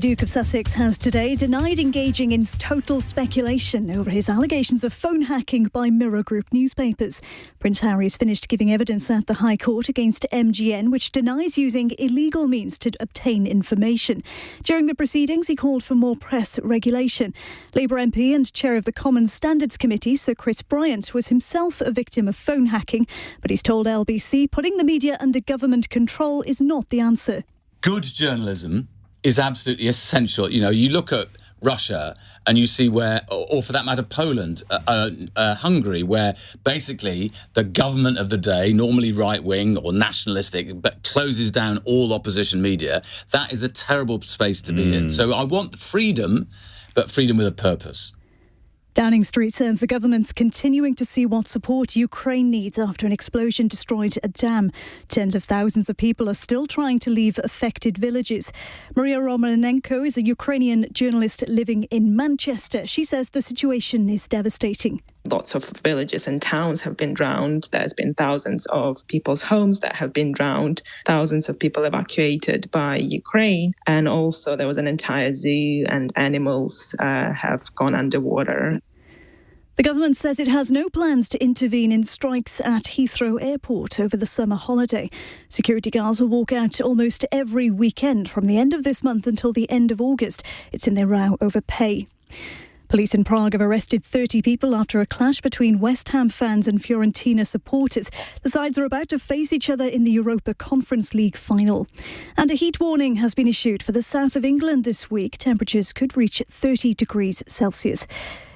The Duke of Sussex has today denied engaging in total speculation over his allegations of phone hacking by Mirror Group newspapers. Prince Harry's finished giving evidence at the High Court against MGN, which denies using illegal means to obtain information. During the proceedings, he called for more press regulation. Labour MP and chair of the Common Standards Committee, Sir Chris Bryant, was himself a victim of phone hacking, but he's told LBC putting the media under government control is not the answer. Good journalism is absolutely essential. You know, you look at Russia and you see where, or for that matter, Poland, Hungary, where basically the government of the day, normally right-wing or nationalistic, but closes down all opposition media. That is a terrible space to be in. So I want freedom, but freedom with a purpose. Downing Street says the government's continuing to see what support Ukraine needs after an explosion destroyed a dam. Tens of thousands of people are still trying to leave affected villages. Maria Romanenko is a Ukrainian journalist living in Manchester. She says the situation is devastating. Lots of villages and towns have been drowned. There's been thousands of people's homes that have been drowned, thousands of people evacuated by Ukraine, and also there was an entire zoo and animals have gone underwater. The government says it has no plans to intervene in strikes at Heathrow Airport over the summer holiday. Security guards will walk out almost every weekend from the end of this month until the end of August. It's in their row over pay. Police in Prague have arrested 30 people after a clash between West Ham fans and Fiorentina supporters. The sides are about to face each other in the Europa Conference League final. And a heat warning has been issued for the south of England this week. Temperatures could reach 30 degrees Celsius.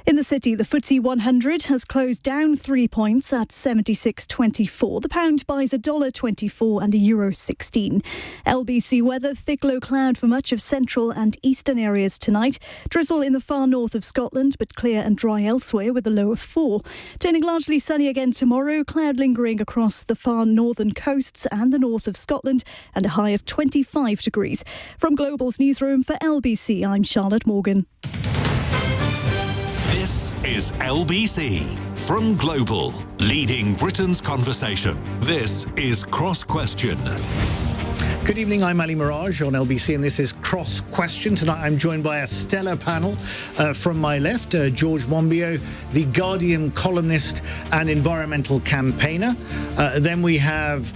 In the city, the FTSE 100 has closed down 3 points at 76.24. The pound buys $1.24 and €1.16. LBC weather, thick low cloud for much of central and eastern areas tonight. Drizzle in the far north of Scotland, but clear and dry elsewhere with a low of 4. Turning largely sunny again tomorrow, cloud lingering across the far northern coasts and the north of Scotland, and a high of 25 degrees. From Global's newsroom for LBC, I'm Charlotte Morgan. This is LBC from Global, leading Britain's conversation. This is Cross Question. Good evening, I'm Miraj on LBC, and this is Cross Question. Tonight I'm joined by a stellar panel. From my left, George Monbiot, the Guardian columnist and environmental campaigner. Then we have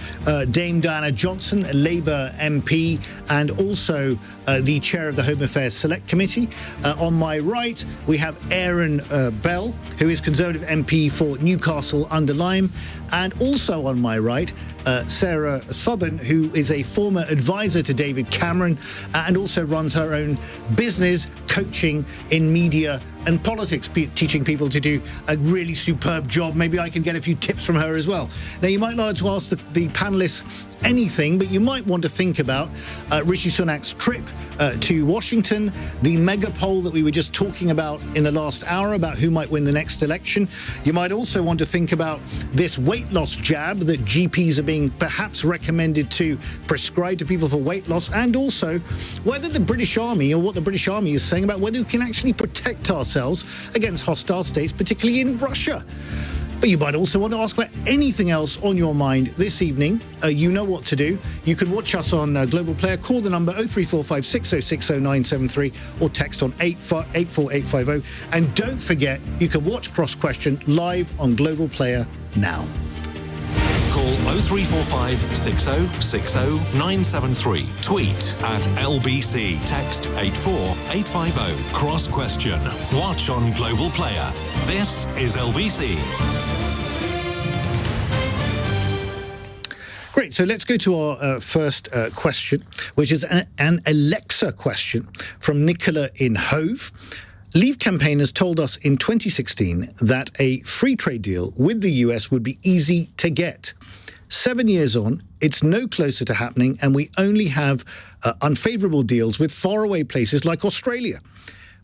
Dame Diana Johnson, Labour MP, and also the chair of the Home Affairs Select Committee. On my right, we have Aaron Bell, who is Conservative MP for Newcastle-under-Lyme. And also on my right, Sarah Southern, who is a former advisor to David Cameron and also runs her own business coaching in media and politics, teaching people to do a really superb job. Maybe I can get a few tips from her as well. Now, you might like to ask the panellists anything, but you might want to think about Rishi Sunak's trip to Washington, the mega poll that we were just talking about in the last hour about who might win the next election. You might also want to think about this weight loss jab that GPs are being perhaps recommended to prescribe to people for weight loss, and also whether the British Army, or what the British Army is saying about whether we can actually protect ourselves against hostile states, particularly in Russia. But you might also want to ask about anything else on your mind this evening. You know what to do. You can watch us on Global Player. Call the number 0345 6060 973 or text on 84850. And don't forget, you can watch Cross Question live on Global Player now. Call 0345 6060 973. Tweet at LBC. Text 84850. Cross Question. Watch on Global Player. This is LBC. Great, so let's go to our first question, which is an Alexa question from Nicola in Hove. Leave campaigners told us in 2016 that a free trade deal with the US would be easy to get. 7 years on, it's no closer to happening, and we only have unfavourable deals with faraway places like Australia.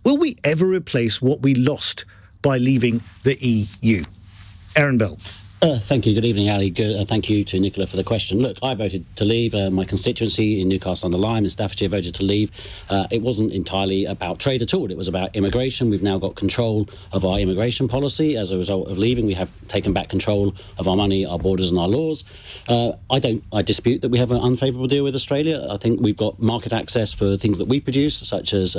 Will we ever replace what we lost by leaving the EU? Aaron Bell. Thank you. Good evening, Ali. Thank you to Nicola for the question. Look, I voted to leave. My constituency in Newcastle-under-Lyme in Staffordshire voted to leave. It wasn't entirely about trade at all. It was about immigration. We've now got control of our immigration policy. As a result of leaving, we have taken back control of our money, our borders and our laws. I dispute that we have an unfavourable deal with Australia. I think we've got market access for things that we produce, such as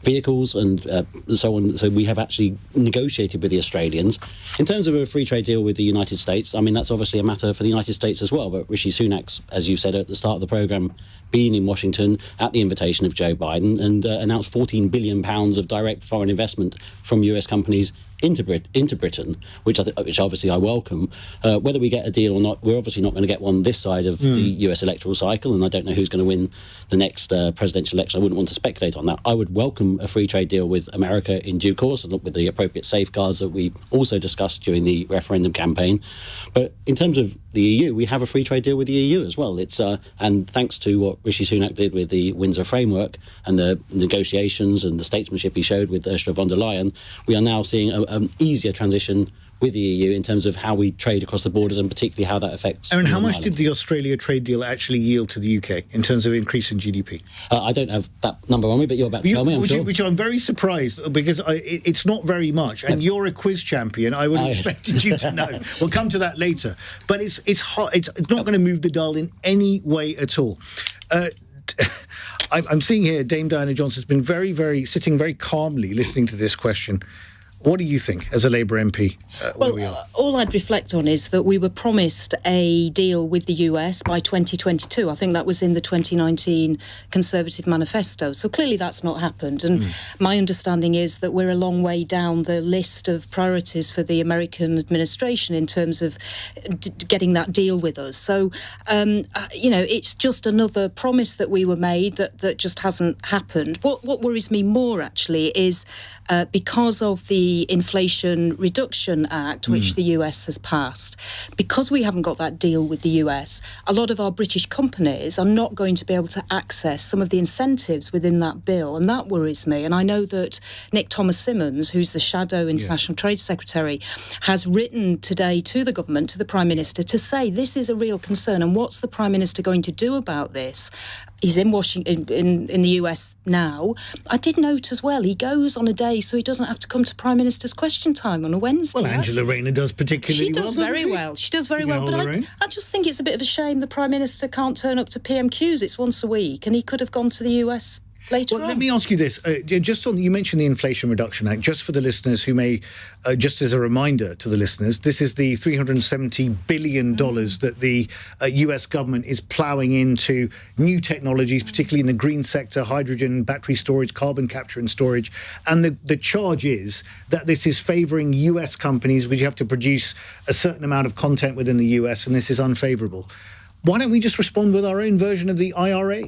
vehicles and so on. So we have actually negotiated with the Australians. In terms of a free trade deal with the United States, I mean, that's obviously a matter for the United States as well. But Rishi Sunak's, as you said at the start of the programme, been in Washington at the invitation of Joe Biden and announced £14 billion of direct foreign investment from US companies into Britain, which obviously I welcome. Whether we get a deal or not, we're obviously not going to get one this side of the US electoral cycle, and I don't know who's going to win the next presidential election. I wouldn't want to speculate on that. I would welcome a free trade deal with America in due course, and with the appropriate safeguards that we also discussed during the referendum campaign. But in terms of the EU, we have a free trade deal with the EU as well. It's and thanks to what Rishi Sunak did with the Windsor Framework and the negotiations and the statesmanship he showed with Ursula von der Leyen, we are now seeing an easier transition with the EU in terms of how we trade across the borders, and particularly how that affects. Aaron, how much did the Australia trade deal actually yield to the UK in terms of increase in GDP? I don't have that number on me, but you're about to tell me, I'm sure. Which I'm very surprised, because it's not very much, and you're a quiz champion. I would have expected you to know. We'll come to that later. But it's hot. It's not going to move the dial in any way at all. I'm seeing here Dame Diana Johnson's been sitting very calmly listening to this question. What do you think as a Labour MP? All I'd reflect on is that we were promised a deal with the US by 2022. I think that was in the 2019 Conservative manifesto. So clearly that's not happened. And my understanding is that we're a long way down the list of priorities for the American administration in terms of getting that deal with us. So, it's just another promise that we were made that just hasn't happened. What worries me more, actually, is because of the Inflation Reduction Act, which the US has passed, because we haven't got that deal with the US, a lot of our British companies are not going to be able to access some of the incentives within that bill, and that worries me. And I know that Nick Thomas-Symonds, who's the Shadow International Trade Secretary, has written today to the government, to the Prime Minister, to say this is a real concern, and what's the Prime Minister going to do about this? He's in Washington, in the US now. I did note as well, he goes on a day so he doesn't have to come to Prime Minister's question time on a Wednesday. Well, Angela Rayner does particularly well. She does very well. She does very well. But I just think it's a bit of a shame the Prime Minister can't turn up to PMQs. It's once a week, and he could have gone to the US later on. Let me ask you this. You mentioned the Inflation Reduction Act. Just for the listeners who may, just as a reminder to the listeners, this is the $370 billion that the US government is ploughing into new technologies, particularly in the green sector, hydrogen, battery storage, carbon capture and storage. And the charge is that this is favouring US companies, which have to produce a certain amount of content within the US, and this is unfavourable. Why don't we just respond with our own version of the IRA?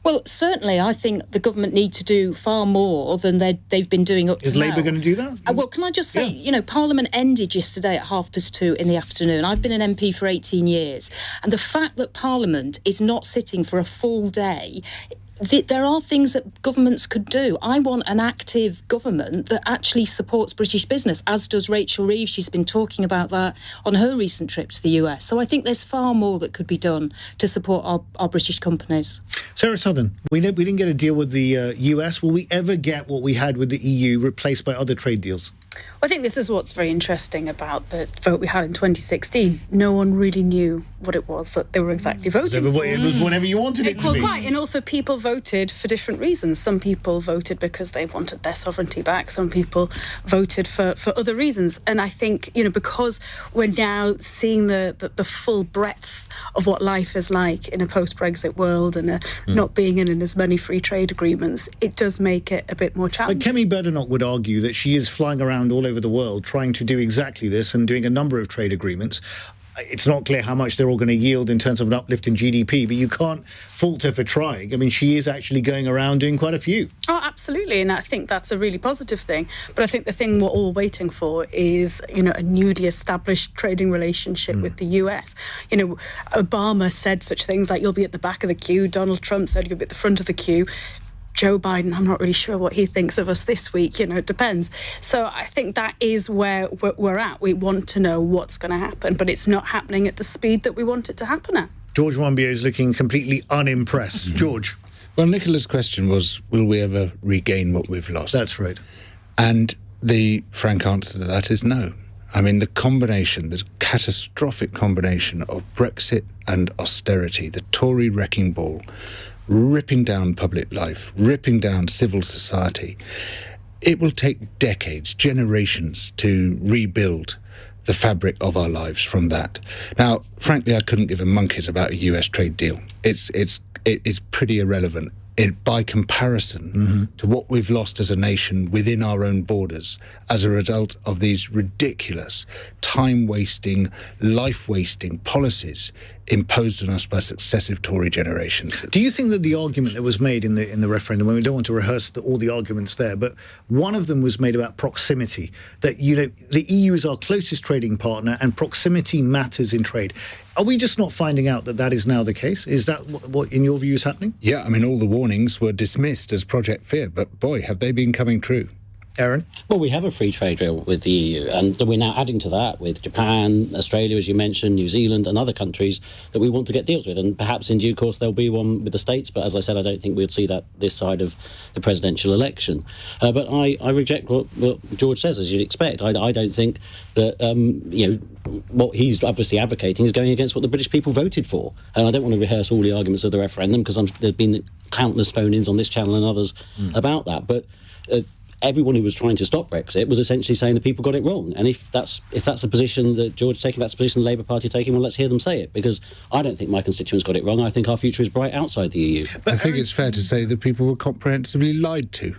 Well, certainly, I think the government need to do far more than they've been doing up to now. Is Labour going to do that? Well, can I just say, Parliament ended yesterday at 2:30 in the afternoon. I've been an MP for 18 years, and the fact that Parliament is not sitting for a full day, there are things that governments could do. I want an active government that actually supports British business, as does Rachel Reeves. She's been talking about that on her recent trip to the US. So I think there's far more that could be done to support our British companies. Sarah Southern, we didn't get a deal with the US. Will we ever get what we had with the EU replaced by other trade deals? I think this is what's very interesting about the vote we had in 2016. No one really knew what it was that they were exactly voting for. It was whatever you wanted it to be. Quite. And also people voted for different reasons. Some people voted because they wanted their sovereignty back. Some people voted for other reasons. And I think, because we're now seeing the full breadth of what life is like in a post-Brexit world and not being in as many free trade agreements, it does make it a bit more challenging. But Kemi Badenoch would argue that she is flying around all over the world trying to do exactly this and doing a number of trade agreements. It's not clear how much they're all going to yield in terms of an uplift in GDP, but you can't fault her for trying. I mean, she is actually going around doing quite a few. Oh, absolutely, and I think that's a really positive thing. But I think the thing we're all waiting for is, a newly established trading relationship with the US. Obama said such things like, you'll be at the back of the queue. Donald Trump said you'll be at the front of the queue. Joe Biden, I'm not really sure what he thinks of us this week. It depends. So I think that is where we're at. We want to know what's going to happen, but it's not happening at the speed that we want it to happen at. George Monbiot is looking completely unimpressed. George? Well, Nicola's question was, will we ever regain what we've lost? That's right. And the frank answer to that is no. I mean, the catastrophic combination of Brexit and austerity, the Tory wrecking ball, ripping down public life, ripping down civil society, it will take decades, generations to rebuild the fabric of our lives from that. Now, frankly, I couldn't give a monkeys about a US trade deal. It's pretty irrelevant by comparison to what we've lost as a nation within our own borders as a result of these ridiculous, time-wasting, life-wasting policies imposed on us by successive Tory generations. Do you think that the argument that was made in the referendum, and we don't want to rehearse all the arguments there, but one of them was made about proximity, that the EU is our closest trading partner and proximity matters in trade. Are we just not finding out that is now the case? Is that what in your view is happening? Yeah, I mean, all the warnings were dismissed as Project Fear, but boy, have they been coming true. Aaron? Well, we have a free trade deal with the EU, and we're now adding to that with Japan, Australia, as you mentioned, New Zealand and other countries that we want to get deals with. And perhaps in due course there'll be one with the States, but as I said, I don't think we'll see that this side of the presidential election. But I reject what George says, as you'd expect. I don't think that, what he's obviously advocating is going against what the British people voted for. And I don't want to rehearse all the arguments of the referendum, because there's been countless phone-ins on this channel and others about that. But everyone who was trying to stop Brexit was essentially saying the people got it wrong. And if that's the position that George is taking, that's the position the Labour Party are taking, well, let's hear them say it, because I don't think my constituents got it wrong. I think our future is bright outside the EU. But I think it's fair to say that people were comprehensively lied to.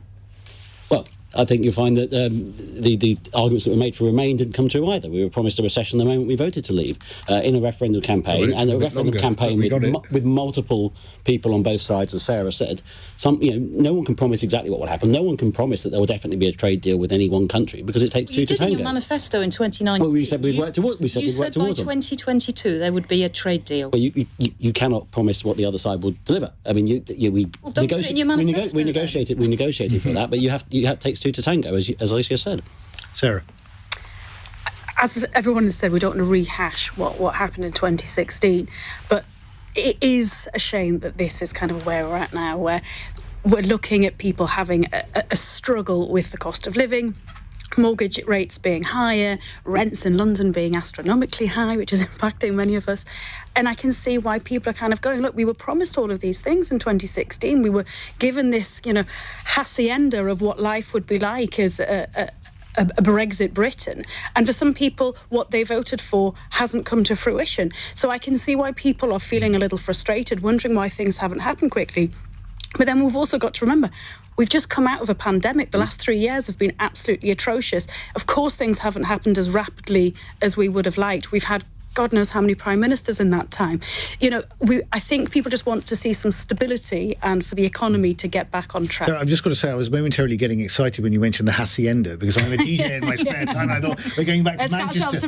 Well, I think you'll find that the arguments that were made for Remain didn't come true either. We were promised a recession the moment we voted to leave in a referendum campaign, and a referendum campaign with multiple people on both sides, as Sarah said. No one can promise exactly what will happen. No one can promise that there will definitely be a trade deal with any one country, because it takes two to tango. You did in your manifesto in 2019. Well, we said we'd work towards. We said we'd work towards by 2022 there would be a trade deal. Well, you cannot promise what the other side will deliver. I mean, we negotiated for that, but it takes two to tango, as Alicia said. Sarah? As everyone has said, we don't want to rehash what happened in 2016, but it is a shame that this is kind of where we're at now, where we're looking at people having a struggle with the cost of living, mortgage rates being higher, rents in London being astronomically high, which is impacting many of us. And I can see why people are kind of going, look, we were promised all of these things in 2016. We were given this, hacienda of what life would be like as a Brexit Britain. And for some people, what they voted for hasn't come to fruition. So I can see why people are feeling a little frustrated, wondering why things haven't happened quickly. But then we've also got to remember, we've just come out of a pandemic. The last 3 years have been absolutely atrocious. Of course, things haven't happened as rapidly as we would have liked. We've had God knows how many prime ministers in that time. I think people just want to see some stability and for the economy to get back on track. Sarah, I've just got to say, I was momentarily getting excited when you mentioned the hacienda, because I'm a DJ in my spare time, and I thought we're going back to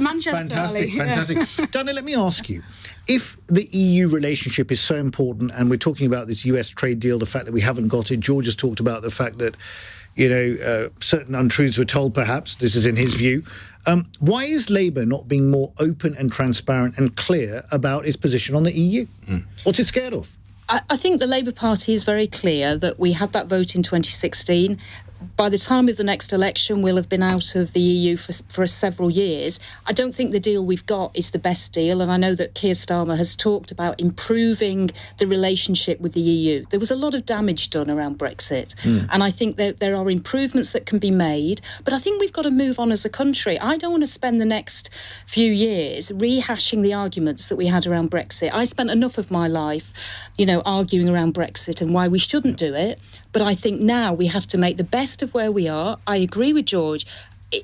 Manchester. Fantastic. Dana, let me ask you, if the EU relationship is so important, and we're talking about this US trade deal, the fact that we haven't got it, George has talked about the fact that, certain untruths were told, perhaps, this is in his view. Why is Labour not being more open and transparent and clear about its position on the EU? What's it scared of? I think the Labour Party is very clear that we had that vote in 2016. By the time of the next election, we'll have been out of the EU for several years. I don't think the deal we've got is the best deal, and I know that Keir Starmer has talked about improving the relationship with the EU. There was a lot of damage done around Brexit, and I think that there are improvements that can be made, but I think we've got to move on as a country. I don't want to spend the next few years rehashing the arguments that we had around Brexit. I spent enough of my life, arguing around Brexit and why we shouldn't do it. But I think now we have to make the best of where we are. I agree with George.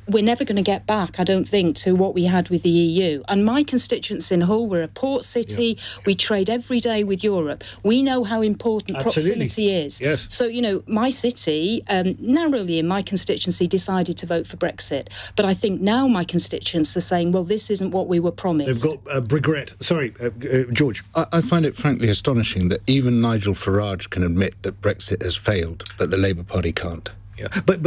we're never going to get back, I don't think, to what we had with the EU. And my constituents in Hull, we're a port city. We trade every day with Europe. We know how important proximity is. Yes. So, my city, narrowly in my constituency, decided to vote for Brexit. But I think now my constituents are saying, well, this isn't what we were promised. They've got regret. Sorry, George. I find it frankly astonishing that even Nigel Farage can admit that Brexit has failed, but the Labour Party can't. Yeah, but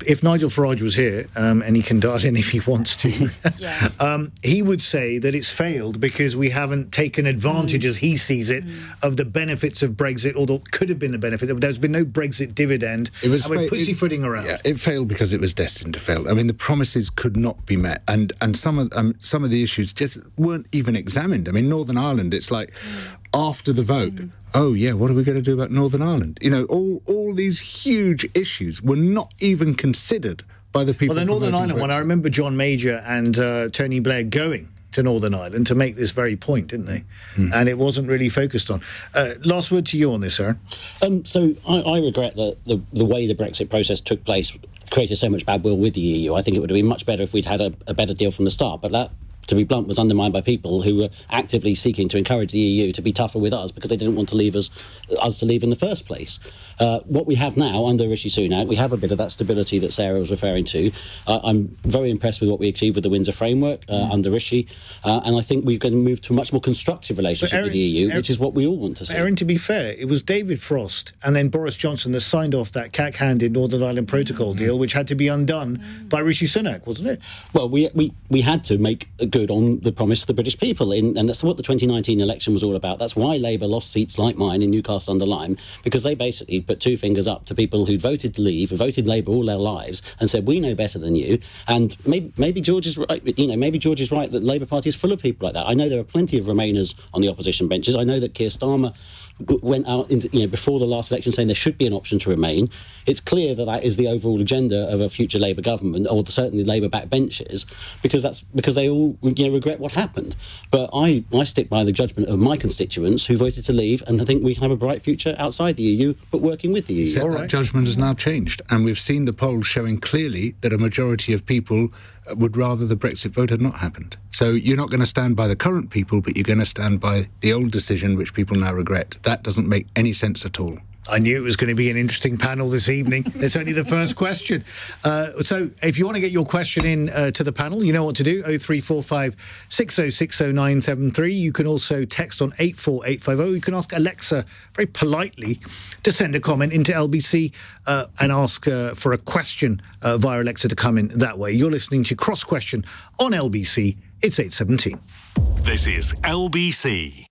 if Nigel Farage was here, and he can dial in if he wants to, he would say that it's failed because we haven't taken advantage, as he sees it, of the benefits of Brexit, or that could have been the benefit. There's been no Brexit dividend. We're pussyfooting around. Yeah, it failed because it was destined to fail. I mean, the promises could not be met, and some of the issues just weren't even examined. I mean, Northern Ireland, it's like after the vote. Oh yeah, what are we going to do about Northern Ireland? All these huge issues were not even considered by the people. Well, the Northern Ireland one, I remember John Major and Tony Blair going to Northern Ireland to make this very point, didn't they? And it wasn't really focused on. Last word to you on this, Aaron. So I regret that the way the Brexit process took place created so much bad will with the EU. I think it would have been much better if we'd had a better deal from the start, but that, to be blunt, was undermined by people who were actively seeking to encourage the EU to be tougher with us because they didn't want to leave us to leave in the first place. What we have now under Rishi Sunak, we have a bit of that stability that Sarah was referring to. I'm very impressed with what we achieved with the Windsor Framework under Rishi, and I think we're going to move to a much more constructive relationship with the EU, which is what we all want to see. Aaron, to be fair, it was David Frost and then Boris Johnson that signed off that cack-handed Northern Ireland Protocol deal, which had to be undone by Rishi Sunak, wasn't it? Well, we had to make good on the promise to the British people, and that's what the 2019 election was all about. That's why Labour lost seats like mine in Newcastle-under-Lyme, because they basically put two fingers up to people who'd voted to leave, who voted Labour all their lives, and said, we know better than you. And maybe George is right. Maybe George is right that the Labour Party is full of people like that. I know there are plenty of Remainers on the opposition benches. I know that Keir Starmer went out before the last election saying there should be an option to remain. It's clear that is the overall agenda of a future Labour government, or certainly Labour backbenchers, because they all regret what happened. But I stick by the judgment of my constituents who voted to leave, and I think we can have a bright future outside the EU, but working with the EU. So that judgment has now changed, and we've seen the polls showing clearly that a majority of people would rather the Brexit vote had not happened. So you're not going to stand by the current people, but you're going to stand by the old decision, which people now regret. That doesn't make any sense at all. I knew it was going to be an interesting panel this evening. It's only the first question. So if you want to get your question in to the panel, you know what to do, 0345 6060 You can also text on 84850. You can ask Alexa very politely to send a comment into LBC and ask for a question via Alexa to come in that way. You're listening to Cross Question on LBC. It's 8:17. This is LBC.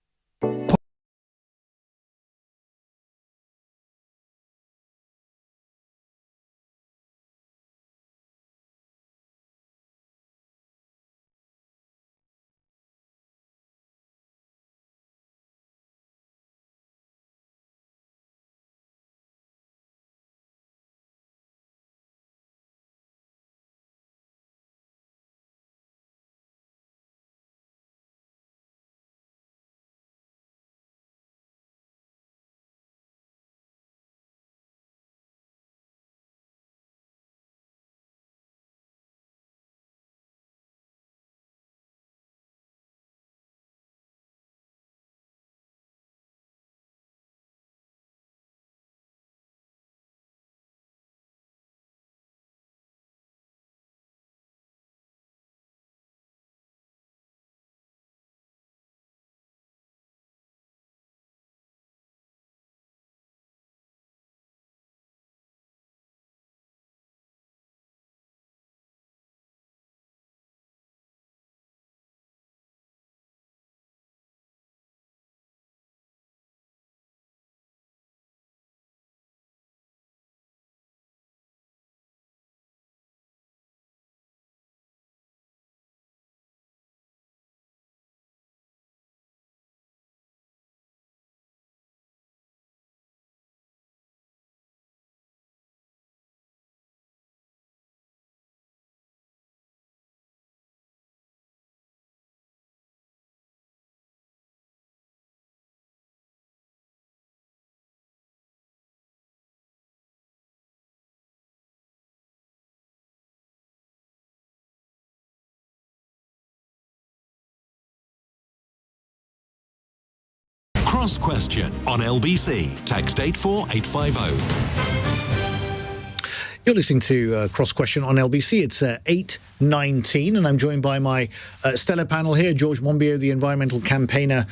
Cross Question on LBC. Text 84850. You're listening to Cross Question on LBC. It's 8:19, and I'm joined by my stellar panel here: George Monbiot, the environmental campaigner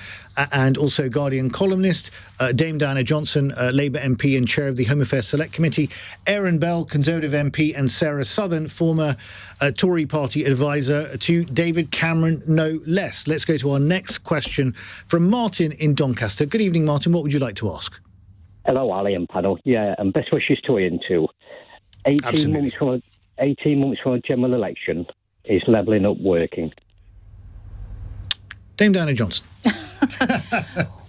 and also Guardian columnist; Dame Diana Johnson, Labour MP and chair of the Home Affairs Select Committee; Aaron Bell, Conservative MP; and Sarah Southern, former Tory party advisor to David Cameron, no less. Let's go to our next question from Martin in Doncaster. Good evening, Martin. What would you like to ask? Hello, Ali and panel. Yeah, and best wishes to Ian too. 18 months from a general election, is levelling up working? Dame Diana Johnson.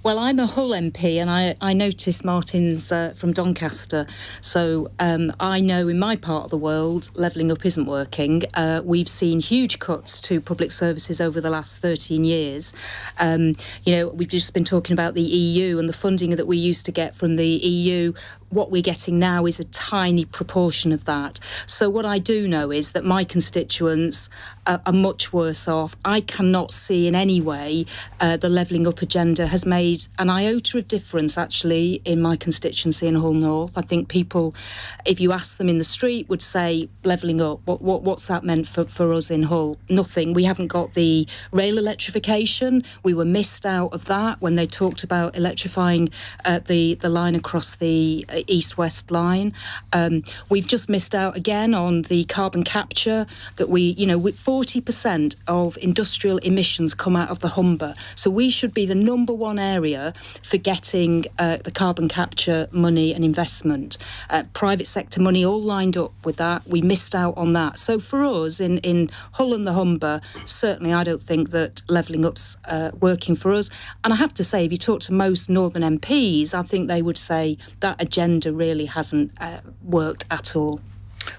Well, I'm a Hull MP, and I noticed Martin's from Doncaster, so I know in my part of the world levelling up isn't working. We've seen huge cuts to public services over the last 13 years. We've just been talking about the EU and the funding that we used to get from the EU. What we're getting now is a tiny proportion of that. So what I do know is that my constituents are much worse off. I cannot see in any way the levelling up agenda has made an iota of difference, actually, in my constituency in Hull North. I think people, if you ask them in the street, would say levelling up. What's that meant for us in Hull? Nothing. We haven't got the rail electrification. We were missed out of that when they talked about electrifying the line across the east-west line. We've just missed out again on the carbon capture that with 40% of industrial emissions come out of the Humber. So we should be the number one area for getting the carbon capture money and investment. Private sector money all lined up with that. We missed out on that. So for us in Hull and the Humber, certainly I don't think that levelling up's working for us. And I have to say, if you talk to most Northern MPs, I think they would say that agenda really hasn't worked at all.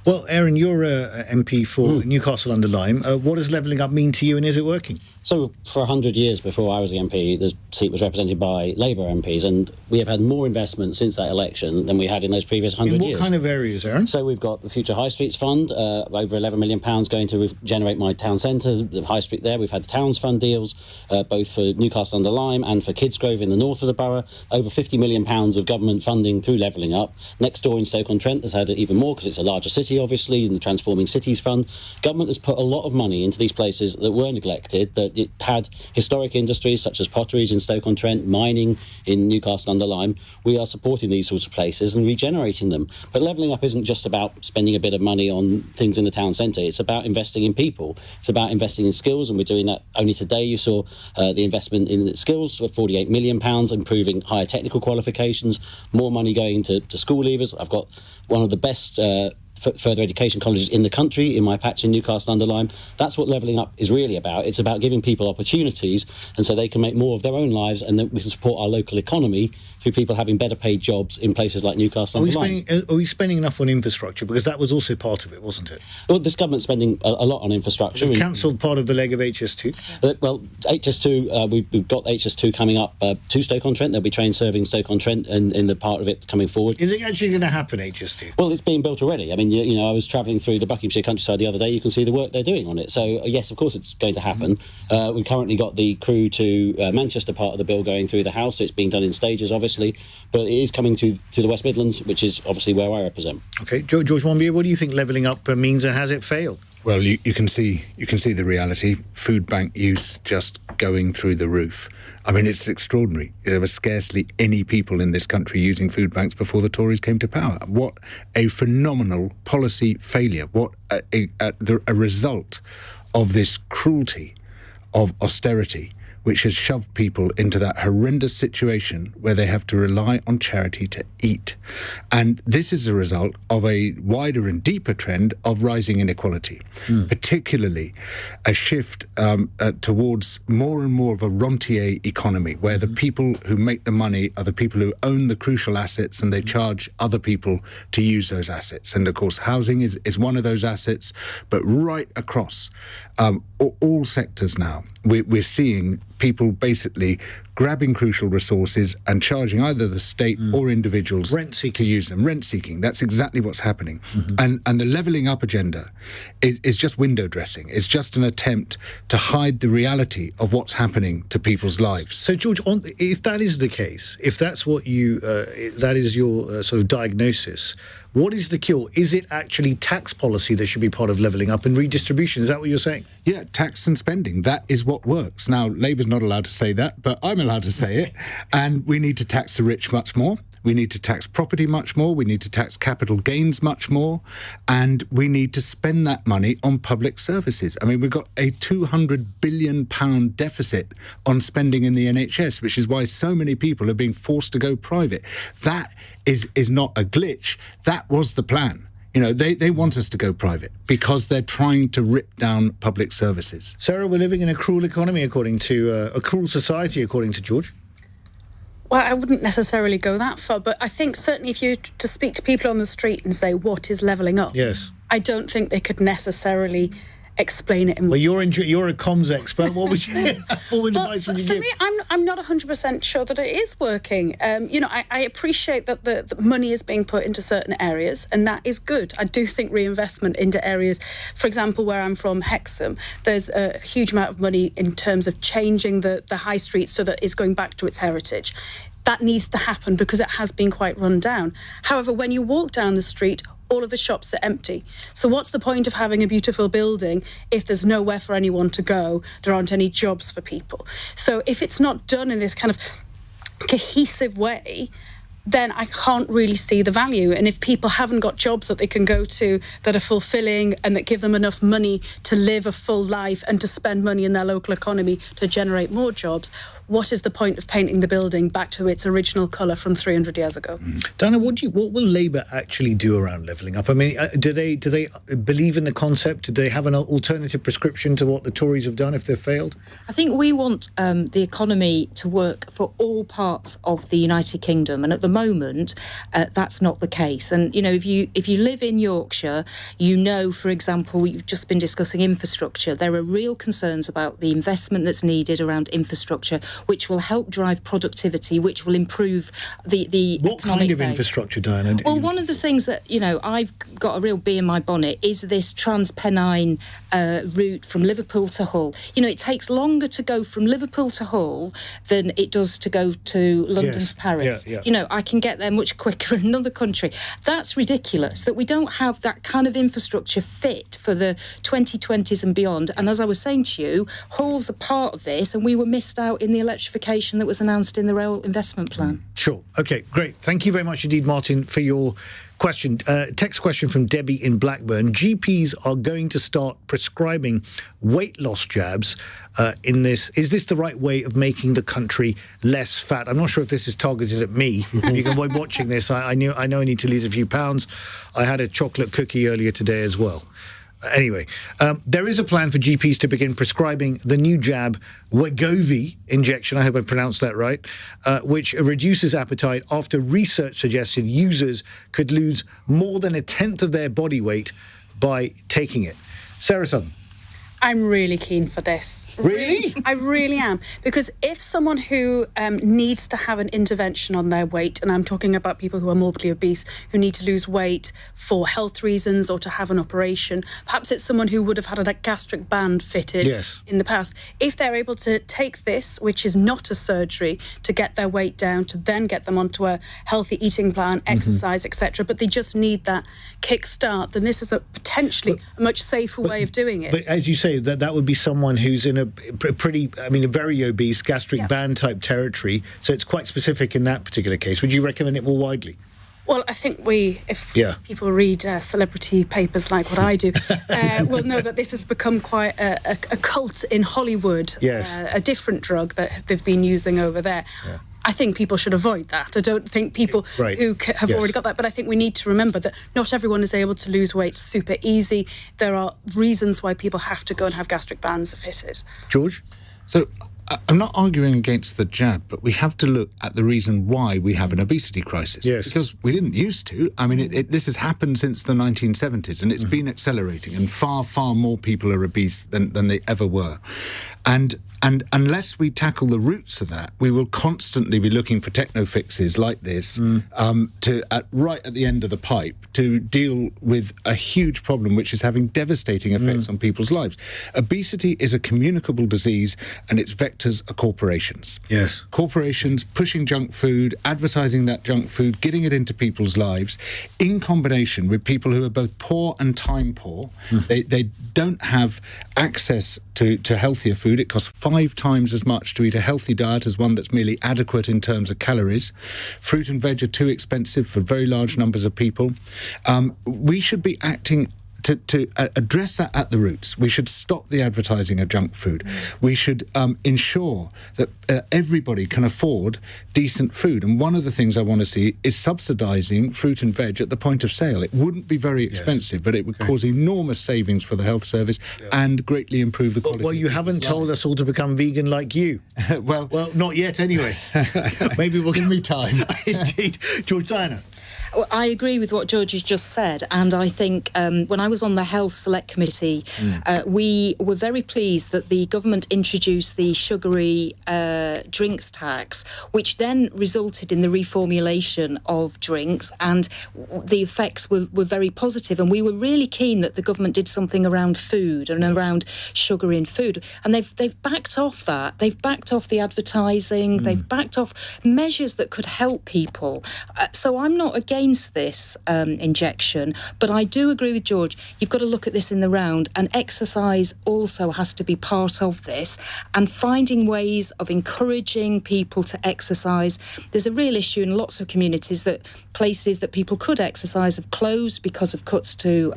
Well, Aaron, you're a MP for Newcastle-under-Lyme. What does levelling up mean to you, and is it working? So for 100 years before I was the MP, the seat was represented by Labour MPs, and we have had more investment since that election than we had in those previous 100 years. In what kind of areas, Aaron? So we've got the Future High Streets Fund, over £11 million going to regenerate my town centre, the High Street there. We've had the Towns Fund deals, both for Newcastle-under-Lyme and for Kidsgrove in the north of the borough. Over £50 million of government funding through levelling up. Next door in Stoke-on-Trent has had even more because it's a larger city, obviously, in the Transforming Cities Fund. Government has put a lot of money into these places that were neglected, that it had historic industries such as potteries in Stoke-on-Trent, mining in Newcastle-under-Lyme. We are supporting these sorts of places and regenerating them. But levelling up isn't just about spending a bit of money on things in the town centre. It's about investing in people. It's about investing in skills, and we're doing that. Only today you saw the investment in skills for £48 million, improving higher technical qualifications, more money going to school leavers. I've got one of the best further education colleges in the country in my patch in Newcastle-under-Lyme. That's what levelling up is really about. It's about giving people opportunities, and so they can make more of their own lives, and then we can support our local economy through people having better paid jobs in places like Newcastle-under-Lyme. Are we spending enough on infrastructure? Because that was also part of it, wasn't it? Well, this government's spending a lot on infrastructure. We've cancelled part of the leg of HS2. Well, HS2, we've got HS2 coming up to Stoke-on-Trent. There'll be trains serving Stoke-on-Trent in the part of it coming forward. Is it actually going to happen, HS2? Well, it's being built already. I mean, I was travelling through the Buckinghamshire countryside the other day. You can see the work they're doing on it. So, yes, of course it's going to happen. We've currently got the Crewe to Manchester part of the bill going through the House. It's being done in stages, obviously, but it is coming to the West Midlands, which is obviously where I represent. OK. George Monbiot, what do you think levelling up means, and has it failed? Well, you can see the reality. Food bank use just going through the roof. I mean, it's extraordinary. There were scarcely any people in this country using food banks before the Tories came to power. What a phenomenal policy failure. What a result of this cruelty of austerity, which has shoved people into that horrendous situation where they have to rely on charity to eat. And this is a result of a wider and deeper trend of rising inequality, particularly a shift towards more and more of a rentier economy, where the people who make the money are the people who own the crucial assets, and they charge other people to use those assets. And of course, housing is one of those assets, but right across all sectors now, we're seeing people basically grabbing crucial resources and charging either the state or individuals to use them. Rent seeking. That's exactly what's happening. And the levelling up agenda is just window dressing. It's just an attempt to hide the reality of what's happening to people's lives. So, George, if that is the case, if that's what that is your sort of diagnosis, what is the cure? Is it actually tax policy that should be part of levelling up and redistribution? Is that what you're saying? Yeah, tax and spending. That is what works. Now, Labour's not allowed to say that, but I'm allowed to say it. And we need to tax the rich much more. We need to tax property much more. We need to tax capital gains much more. And we need to spend that money on public services. I mean, we've got a £200 billion deficit on spending in the NHS, which is why so many people are being forced to go private. That is not a glitch. That was the plan. You know, they want us to go private because they're trying to rip down public services. Sarah, we're living in a cruel economy, according to a cruel society, according to George. Well, I wouldn't necessarily go that far, but I think certainly if you to speak to people on the street and say, what is levelling up? Yes. I don't think they could necessarily explain it. Well, you're a comms expert. What would advice would you give? For me, I'm not 100% sure that it is working. I appreciate that the money is being put into certain areas, and that is good. I do think reinvestment into areas, for example, where I'm from, Hexham, there's a huge amount of money in terms of changing the high street so that it's going back to its heritage. That needs to happen because it has been quite run down. However, when you walk down the street, all of the shops are empty. So what's the point of having a beautiful building if there's nowhere for anyone to go? There aren't any jobs for people. So if it's not done in this kind of cohesive way, then I can't really see the value. And if people haven't got jobs that they can go to that are fulfilling and that give them enough money to live a full life and to spend money in their local economy to generate more jobs, what is the point of painting the building back to its original colour from 300 years ago? Dana, what will Labour actually do around levelling up? I mean, do they believe in the concept? Do they have an alternative prescription to what the Tories have done if they've failed? I think we want the economy to work for all parts of the United Kingdom, and at the moment that's not the case. And you know, if you live in Yorkshire, you know, for example, you've just been discussing infrastructure. There are real concerns about the investment that's needed around infrastructure, which will help drive productivity, which will improve the what kind of infrastructure, Diana? Well, one of the things that, you know, I've got a real bee in my bonnet is this Transpennine route from Liverpool to Hull. You know, it takes longer to go from Liverpool to Hull than it does to go to London to Paris. Yeah. You know, I can get there much quicker in another country. That's ridiculous that we don't have that kind of infrastructure fit for the 2020s and beyond. And as I was saying to you, Hull's a part of this, and we were missed out in the electrification that was announced in the rail investment plan. Sure. Okay, great. Thank you very much indeed, Martin, for your question. Text question from Debbie in Blackburn. GPs are going to start prescribing weight loss jabs in this. Is this the right way of making the country less fat? I'm not sure if this is targeted at me. You can avoid watching this. I know I need to lose a few pounds. I had a chocolate cookie earlier today as well. Anyway, there is a plan for GPs to begin prescribing the new jab, Wegovy injection, I hope I pronounced that right, which reduces appetite after research suggested users could lose more than a tenth of their body weight by taking it. Sarah Sutton. I'm really keen for this. Really? I really am. Because if someone who needs to have an intervention on their weight, and I'm talking about people who are morbidly obese, who need to lose weight for health reasons or to have an operation, perhaps it's someone who would have had a gastric band fitted in the past. If they're able to take this, which is not a surgery, to get their weight down, to then get them onto a healthy eating plan, exercise, etc., but they just need that kickstart, then this is a potentially a much safer way of doing it. But as you say, that would be someone who's in a very obese gastric band type territory. So it's quite specific in that particular case. Would you recommend it more widely? Well, I think if people read celebrity papers like what I do, will know that this has become quite a cult in Hollywood. Yes. A different drug that they've been using over there. Yeah. I think people should avoid that. I don't think people who have already got that, but I think we need to remember that not everyone is able to lose weight super easy. There are reasons why people have to go and have gastric bands fitted. George? So I'm not arguing against the jab, but we have to look at the reason why we have an obesity crisis. Yes. Because we didn't used to. I mean, this has happened since the 1970s, and it's been accelerating, and far, far more people are obese than they ever were. And And unless we tackle the roots of that, we will constantly be looking for techno fixes like this right at the end of the pipe to deal with a huge problem which is having devastating effects on people's lives. Obesity is a communicable disease, and its vectors are corporations. Yes. Corporations pushing junk food, advertising that junk food, getting it into people's lives, in combination with people who are both poor and time poor. They don't have access to healthier food. It costs 5 times as much to eat a healthy diet as one that's merely adequate in terms of calories. Fruit and veg are too expensive for very large numbers of people. We should be acting to address that at the roots. We should stop the advertising of junk food. We should ensure that everybody can afford decent food. And one of the things I want to see is subsidising fruit and veg at the point of sale. It wouldn't be very expensive, but it would cause enormous savings for the health service and greatly improve the quality. Well, you haven't told us all to become vegan like you. well, not yet anyway. Maybe we'll give me time. Indeed. George, Diana. Well, I agree with what George has just said, and I think when I was on the Health Select Committee, we were very pleased that the government introduced the sugary drinks tax, which then resulted in the reformulation of drinks, and the effects were very positive, and we were really keen that the government did something around food and around sugar in food, and they've backed off that. They've backed off the advertising, they've backed off measures that could help people. So I'm not against this injection, but I do agree with George. You've got to look at this in the round, and exercise also has to be part of this, and finding ways of encouraging people to exercise. There's a real issue in lots of communities that places that people could exercise have closed because of cuts to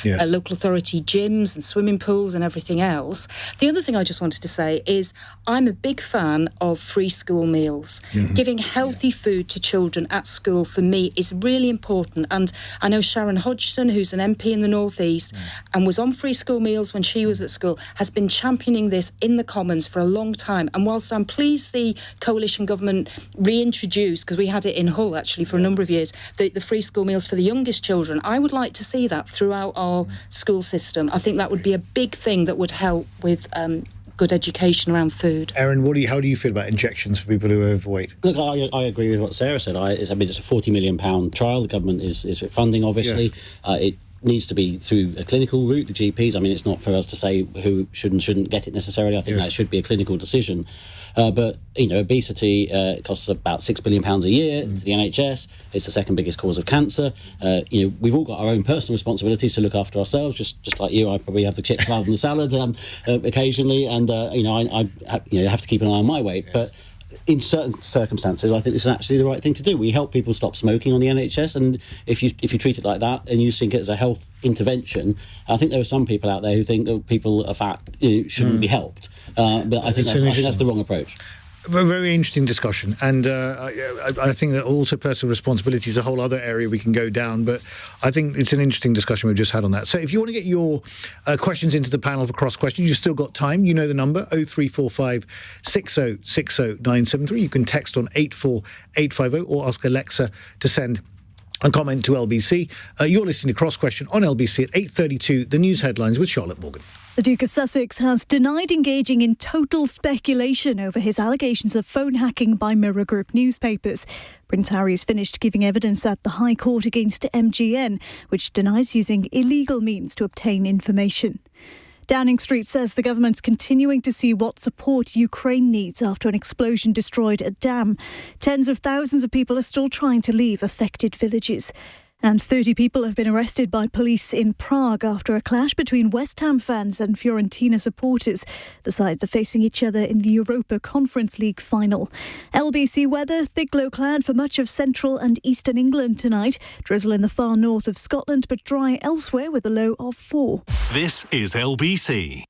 local authority gyms and swimming pools and everything else. The other thing I just wanted to say is I'm a big fan of free school meals. Giving healthy food to children at school, for me, is really important. And I know Sharon Hodgson, who's an MP in the North East and was on free school meals when she was at school, has been championing this in the Commons for a long time. And whilst I'm pleased the coalition government reintroduced, because we had it in Hull actually for a number of years, the free school meals for the youngest children, I would like to see that throughout our school system. I think that would be a big thing that would help with good education around food. Aaron, how do you feel about injections for people who are overweight? Look, I agree with what Sarah said. It's a £40 million trial. The government is funding, obviously. Yes. It needs to be through a clinical route, the GPs. I mean, it's not for us to say who should and shouldn't get it necessarily. I think that should be a clinical decision. But, obesity costs about £6 billion a year to the NHS. It's the second biggest cause of cancer. We've all got our own personal responsibilities to look after ourselves, just like you. I probably have the chips rather than the salad occasionally, and, I have to keep an eye on my weight. But in certain circumstances, I think this is actually the right thing to do. We help people stop smoking on the NHS, and if you treat it like that and you think it as a health intervention, I think there are some people out there who think that people are fat shouldn't be helped. But I think that's the wrong approach. A very interesting discussion, and I think that also personal responsibility is a whole other area we can go down, but I think it's an interesting discussion we've just had on that. So if you want to get your questions into the panel for cross questions, you've still got time. You know the number, 0345 6060 973. You can text on 84850 or ask Alexa to send a comment to LBC. You're listening to Cross Question on LBC at 8:32, the news headlines with Charlotte Morgan. The Duke of Sussex has denied engaging in total speculation over his allegations of phone hacking by Mirror Group newspapers. Prince Harry has finished giving evidence at the High Court against MGN, which denies using illegal means to obtain information. Downing Street says the government's continuing to see what support Ukraine needs after an explosion destroyed a dam. Tens of thousands of people are still trying to leave affected villages. And 30 people have been arrested by police in Prague after a clash between West Ham fans and Fiorentina supporters. The sides are facing each other in the Europa Conference League final. LBC weather, thick low cloud for much of central and eastern England tonight. Drizzle in the far north of Scotland, but dry elsewhere with a low of 4. This is LBC.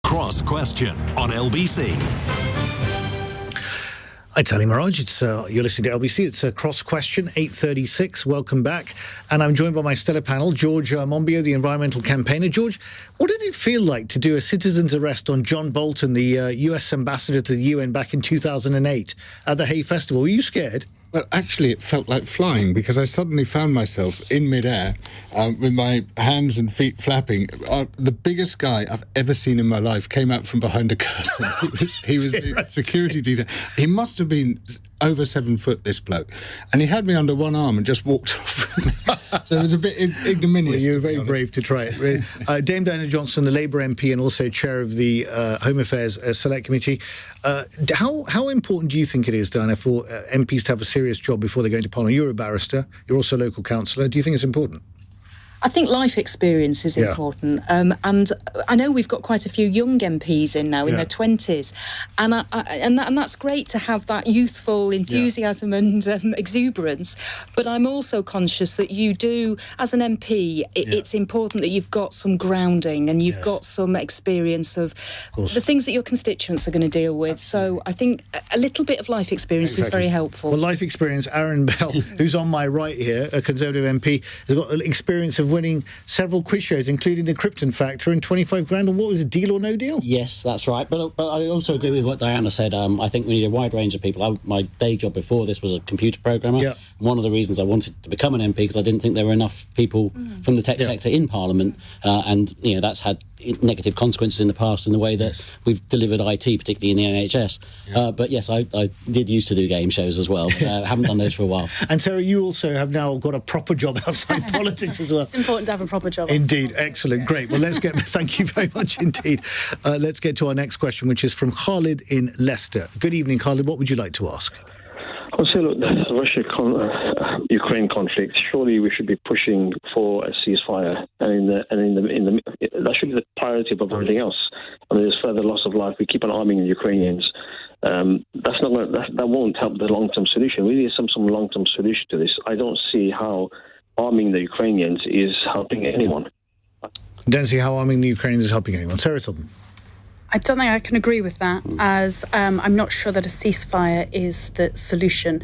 Cross Question on LBC. Hi, Tali Miraj. You're listening to LBC. It's a Cross Question, 8:36. Welcome back. And I'm joined by my stellar panel, George Monbiot, the environmental campaigner. George, what did it feel like to do a citizen's arrest on John Bolton, the US ambassador to the UN, back in 2008 at the Hay Festival? Were you scared? Well, actually, it felt like flying because I suddenly found myself in midair with my hands and feet flapping. The biggest guy I've ever seen in my life came out from behind a curtain. He was the security detail. He must have been over 7 foot, this bloke. And he had me under one arm and just walked off. So it was a bit ignominious. Well, you were very brave to try it. Dame Diana Johnson, the Labour MP and also chair of the Home Affairs Select Committee. How important do you think it is, Diana, for MPs to have a serious job before they go into Parliament? You're a barrister. You're also a local councillor. Do you think it's important? I think life experience is important, and I know we've got quite a few young MPs in now in their 20s, and that's great to have that youthful enthusiasm and exuberance. But I'm also conscious that you do, as an MP, it's important that you've got some grounding and you've got some experience of the things that your constituents are going to deal with. So I think a little bit of life experience is very helpful. Well, life experience. Aaron Bell, who's on my right here, a Conservative MP, has got experience of winning several quiz shows, including the Krypton Factor, and 25 grand on what was it, Deal or No Deal? Yes, that's right. But I also agree with what Diana said. I think we need a wide range of people. My day job before this was a computer programmer. Yeah. One of the reasons I wanted to become an MP because I didn't think there were enough people from the tech sector in Parliament, and that's had negative consequences in the past in the way that we've delivered IT, particularly in the NHS. But yes, I did used to do game shows as well. Haven't done those for a while. And Sarah, you also have now got a proper job outside politics as well. It's important to have a proper job. Indeed. Excellent. Great. Well, thank you very much indeed. Let's get to our next question, which is from Khalid in Leicester. Good evening, Khalid. What would you like to ask? I'll say, look, the Russia-Ukraine conflict, surely we should be pushing for a ceasefire, and that should be the priority above everything else. I mean, there's further loss of life. We keep on arming the Ukrainians. That won't help the long-term solution. We need some long-term solution to this. I don't see how arming the Ukrainians is helping anyone. Don't see how arming the Ukrainians is helping anyone. Sarah Tilden. I don't think I can agree with that, as I'm not sure that a ceasefire is the solution.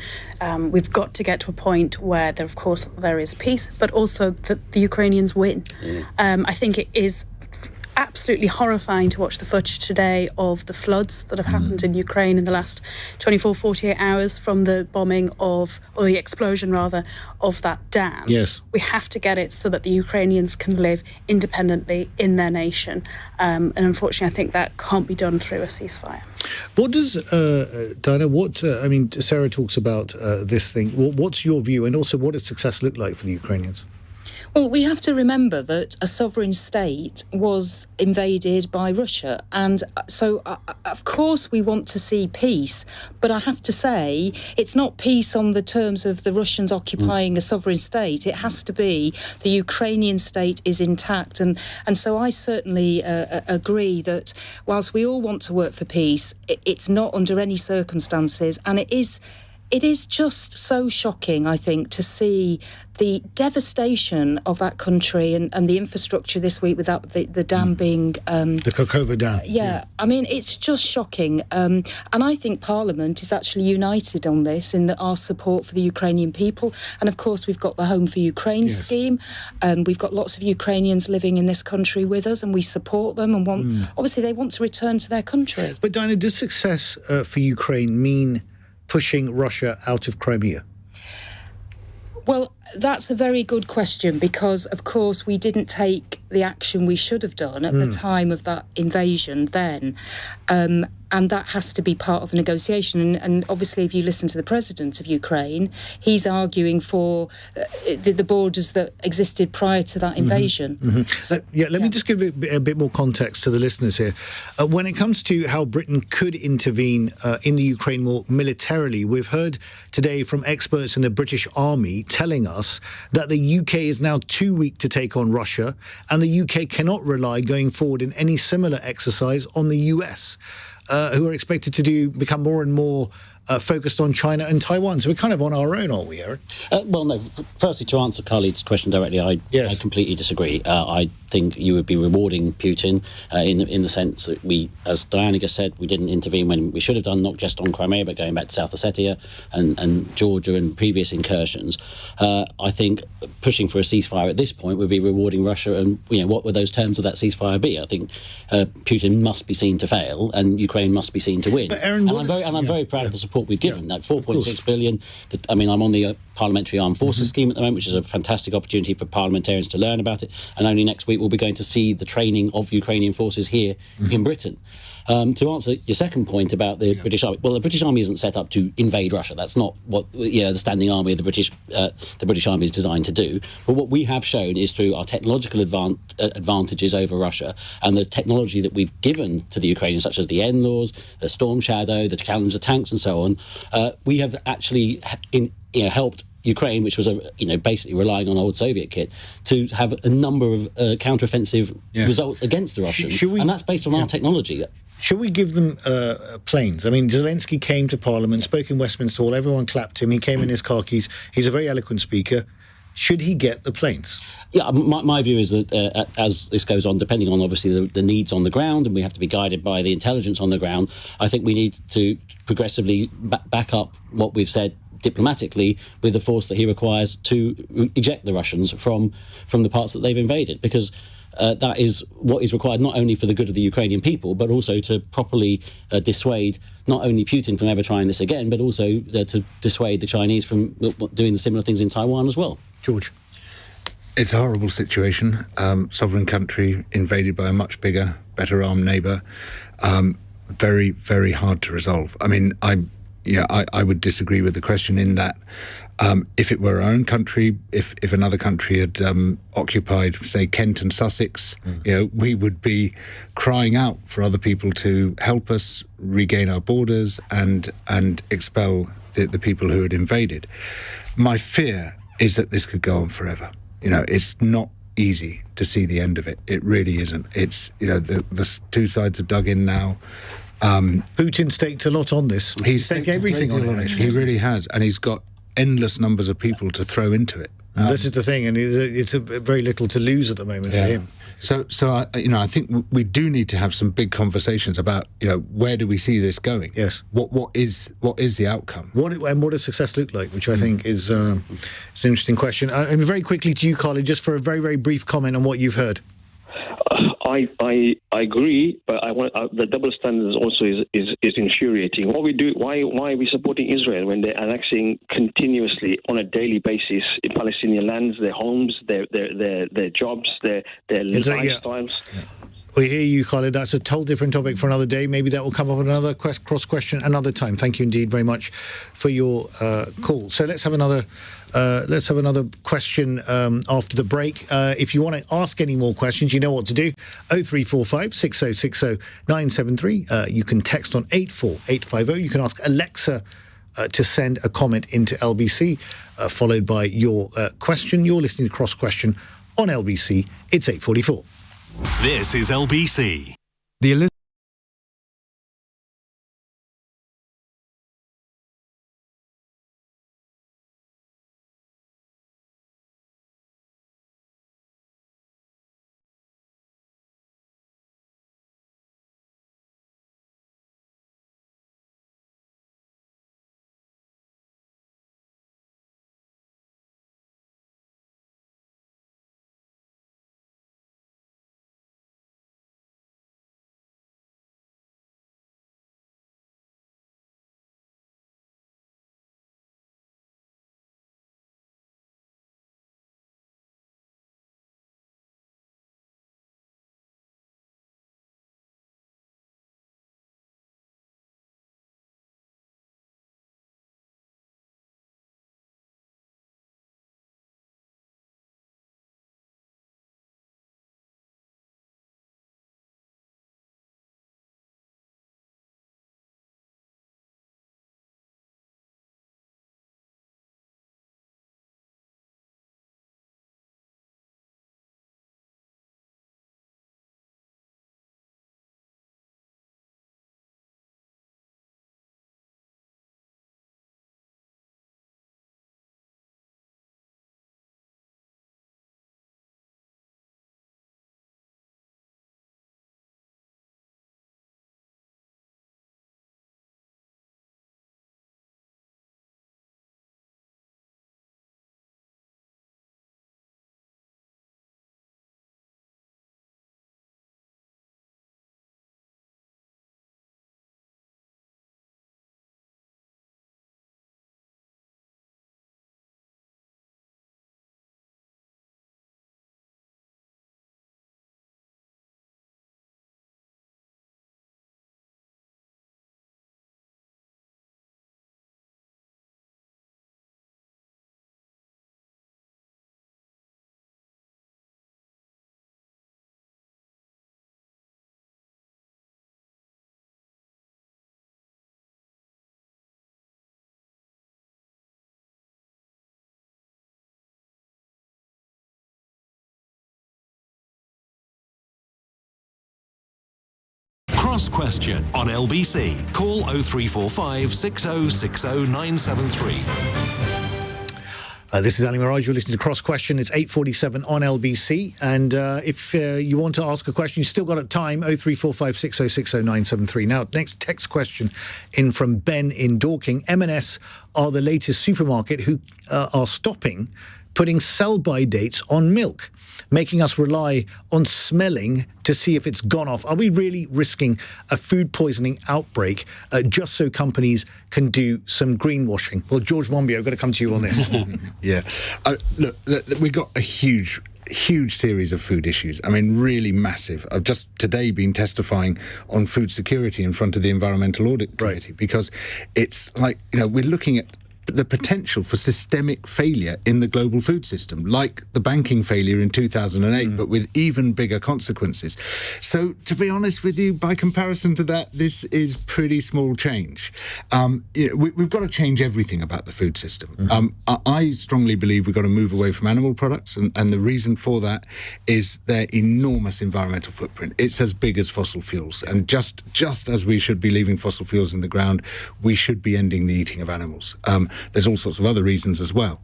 We've got to get to a point where, there is peace, but also that the Ukrainians win. I think it is absolutely horrifying to watch the footage today of the floods that have happened in Ukraine in the last 48 hours from the bombing or the explosion rather, of that dam. Yes. We have to get it so that the Ukrainians can live independently in their nation. And unfortunately, I think that can't be done through a ceasefire. What does, Diana, Sarah talks about this thing. What's your view, and also what does success look like for the Ukrainians? Well, we have to remember that a sovereign state was invaded by Russia. And so, of course, we want to see peace. But I have to say, it's not peace on the terms of the Russians occupying a sovereign state. It has to be the Ukrainian state is intact. And so I certainly agree that whilst we all want to work for peace, it's not under any circumstances. And it is just so shocking, I think, to see the devastation of that country and the infrastructure this week without the dam being... the Kokova Dam. Yeah, I mean, it's just shocking. And I think Parliament is actually united on this in our support for the Ukrainian people. And, of course, we've got the Home for Ukraine scheme. We've got lots of Ukrainians living in this country with us, and we support them and obviously, they want to return to their country. But, Diana, does success for Ukraine mean pushing Russia out of Crimea? Well, that's a very good question because, of course, we didn't take the action we should have done at the time of that invasion then. And that has to be part of a negotiation. And obviously, if you listen to the president of Ukraine, he's arguing for the borders that existed prior to that invasion. Let me just give a bit more context to the listeners here. When it comes to how Britain could intervene in the Ukraine more militarily, we've heard today from experts in the British Army telling us that the UK is now too weak to take on Russia, and the UK cannot rely going forward in any similar exercise on the US. Who are expected to become more and more focused on China and Taiwan. So we're kind of on our own, aren't we, Aaron? Well, no. Firstly, to answer Khalid's question directly, I completely disagree. I think you would be rewarding Putin in the sense that we, as Diana just said, we didn't intervene when we should have done, not just on Crimea, but going back to South Ossetia and Georgia and previous incursions. I think pushing for a ceasefire at this point would be rewarding Russia. And what would those terms of that ceasefire be? I think Putin must be seen to fail, and Ukraine must be seen to win. But Aaron, I'm very proud of the support we've given. That 4.6 billion. I'm on the Parliamentary Armed Forces scheme at the moment, which is a fantastic opportunity for parliamentarians to learn about it. And only next week we'll be going to see the training of Ukrainian forces here in Britain. To answer your second point about the British Army, well, the British Army isn't set up to invade Russia. That's not what the standing army of the British Army is designed to do. But what we have shown is through our technological advantages over Russia and the technology that we've given to the Ukrainians, such as the NLAWs, the Storm Shadow, the Challenger tanks, and so on. We have actually helped Ukraine, which was basically relying on old Soviet kit, to have a number of counteroffensive results against the Russians, and that's based on our technology. Should we give them planes? I mean, Zelensky came to Parliament, spoke in Westminster Hall, everyone clapped him, he came in his khakis, he's a very eloquent speaker. Should he get the planes? Yeah, my view is that as this goes on, depending on obviously the needs on the ground, and we have to be guided by the intelligence on the ground, I think we need to progressively back up what we've said diplomatically with the force that he requires to eject the Russians from the parts that they've invaded, because that is what is required not only for the good of the Ukrainian people, but also to properly dissuade not only Putin from ever trying this again, but also to dissuade the Chinese from doing the similar things in Taiwan as well. George? It's a horrible situation. Sovereign country invaded by a much bigger, better armed neighbour. Very, very hard to resolve. I mean, I would disagree with the question in that if it were our own country, if another country had occupied, say, Kent and Sussex, we would be crying out for other people to help us regain our borders and expel the people who had invaded. My fear is that this could go on forever. It's not easy to see the end of it. It really isn't. It's, the two sides are dug in now. Putin staked a lot on this. He's staked everything on it. He really has, and he's got endless numbers of people to throw into it. This is the thing, and it's very little to lose at the moment for him. So I think we do need to have some big conversations about where do we see this going? Yes. What is the outcome? What does success look like? Which I think is an interesting question. Very quickly to you, Carly, just for a very, very brief comment on what you've heard. I agree, but I want the double standards also is infuriating. What we do, why are we supporting Israel when they're annexing continuously on a daily basis in Palestinian lands, their homes, their jobs, their lifestyles? Yeah. We hear you, Khalid. That's a total different topic for another day. Maybe that will come up in another cross question another time. Thank you indeed very much for your call. So let's have another question after the break. If you want to ask any more questions, you know what to do. 0345 6060 973. You can text on 84850. You can ask Alexa to send a comment into LBC, followed by your question. You're listening to Cross Question on LBC. It's 8:44. This is LBC. Cross Question on LBC. Call 0345 6060 973. This is Ali Miraj. You're listening to Cross Question. It's 8:47 on LBC. And if you want to ask a question, you've still got time, 0345 6060 973. Now, next text question in from Ben in Dorking. M&S are the latest supermarket who are stopping putting sell-by dates on milk, making us rely on smelling to see if it's gone off. Are we really risking a food poisoning outbreak just so companies can do some greenwashing? Well, George Monbiot, I've got to come to you on this. Yeah. Look, we've got a huge series of food issues. I mean, really massive. I've just today been testifying on food security in front of the Environmental Audit Committee, because it's like, we're looking at the potential for systemic failure in the global food system, like the banking failure in 2008, but with even bigger consequences. So, to be honest with you, by comparison to that, this is pretty small change. We've got to change everything about the food system. I strongly believe we've got to move away from animal products, and the reason for that is their enormous environmental footprint. It's as big as fossil fuels, and just as we should be leaving fossil fuels in the ground, we should be ending the eating of animals. There's all sorts of other reasons as well.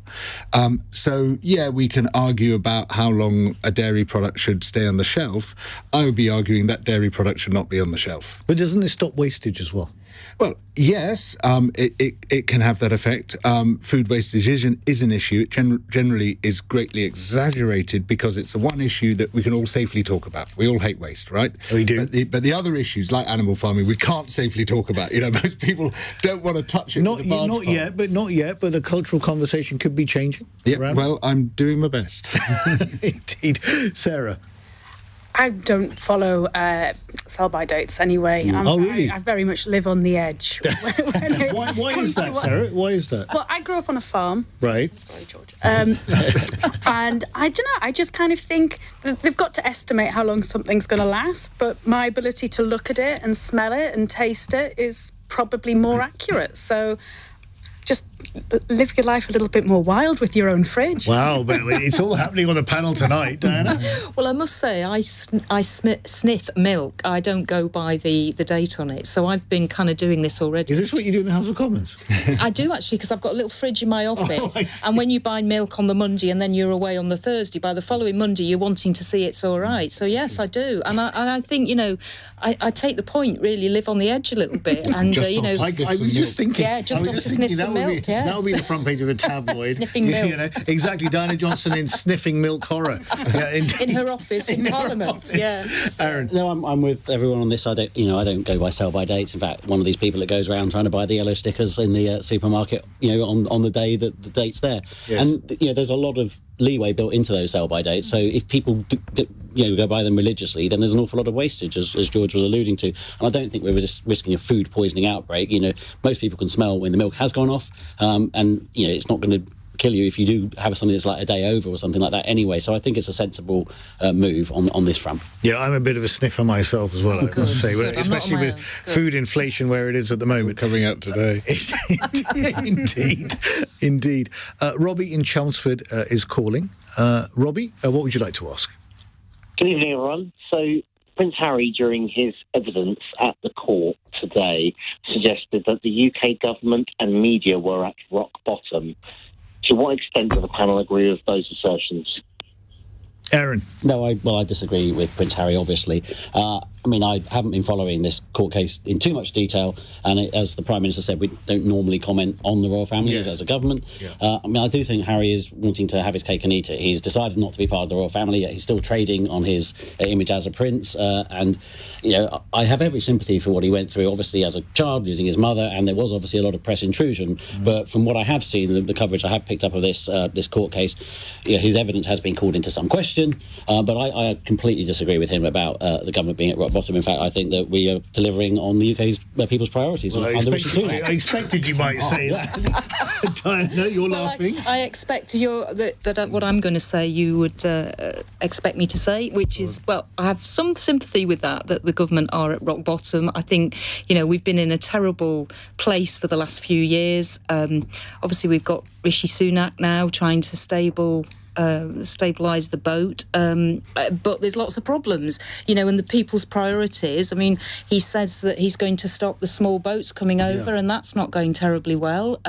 So, we can argue about how long a dairy product should stay on the shelf. I would be arguing that dairy product should not be on the shelf. But doesn't it stop wastage as well? Well, yes, it can have that effect. Food wastage is an issue. It generally is greatly exaggerated because it's the one issue that we can all safely talk about. We all hate waste, right? We do. But the other issues, like animal farming, we can't safely talk about. Most people don't want to touch it. Not yet. But the cultural conversation could be changing. Yeah, well, I'm doing my best. Indeed. Sarah? I don't follow sell-by dates anyway. Really? I very much live on the edge. Why is that, Sarah? Why is that? Well, I grew up on a farm. Right. Sorry, George. And I don't know, I just kind of think that they've got to estimate how long something's going to last, but my ability to look at it and smell it and taste it is probably more accurate. So just live your life a little bit more wild with your own fridge. Wow, but it's all happening on the panel tonight, Diana. Well, I must say, I sniff milk. I don't go by the date on it. So I've been kind of doing this already. Is this what you do in the House of Commons? I do, actually, because I've got a little fridge in my office. And when you buy milk on the Monday and then you're away on the Thursday, by the following Monday, you're wanting to see it's all right. So, yes, I do. And I think, I take the point, really, live on the edge a little bit. And, I was just thinking. Yeah, just off to sniff some milk, yes. That would be the front page of the tabloid. Sniffing milk. Exactly, Diana Johnson in Sniffing Milk Horror. Yeah, in her office in Parliament, yes. Aaron? No, I'm with everyone on this. I don't go by sell-by dates. In fact, one of these people that goes around trying to buy the yellow stickers in the supermarket, on the day that the date's there. Yes. And, there's a lot of leeway built into those sell-by dates. So if people go by them religiously, then there's an awful lot of wastage, as George was alluding to. And I don't think we're risking a food poisoning outbreak. Most people can smell when the milk has gone off, and it's not going to kill you if you do have something that's like a day over or something like that anyway. So I think it's a sensible move on this front. Yeah, I'm a bit of a sniffer myself as well, I must say, especially with food inflation where it is at the moment. Coming out today. Indeed. Robbie in Chelmsford is calling. Robbie, what would you like to ask? Good evening, everyone. So Prince Harry, during his evidence at the court today, suggested that the UK government and media were at rock bottom. To what extent does the panel agree with those assertions? Aaron? No, I disagree with Prince Harry, obviously. I haven't been following this court case in too much detail, and as the Prime Minister said, we don't normally comment on the royal family as a government. Yeah. I do think Harry is wanting to have his cake and eat it. He's decided not to be part of the royal family, yet he's still trading on his image as a prince, and I have every sympathy for what he went through, obviously, as a child, losing his mother, and there was obviously a lot of press intrusion, but from what I have seen, the coverage I have picked up of this court case, his evidence has been called into some question, but I completely disagree with him about the government being at rock bottom. In fact, I think that we are delivering on the UK's people's priorities. Well, I expected you might say that. Diana, you're laughing. I expect that what I'm going to say you would expect me to say, which is, I have some sympathy with that the government are at rock bottom. I think, we've been in a terrible place for the last few years. Obviously, we've got Rishi Sunak now trying to stabilise the boat. But there's lots of problems, and the people's priorities. I mean, he says that he's going to stop the small boats coming over, and that's not going terribly well.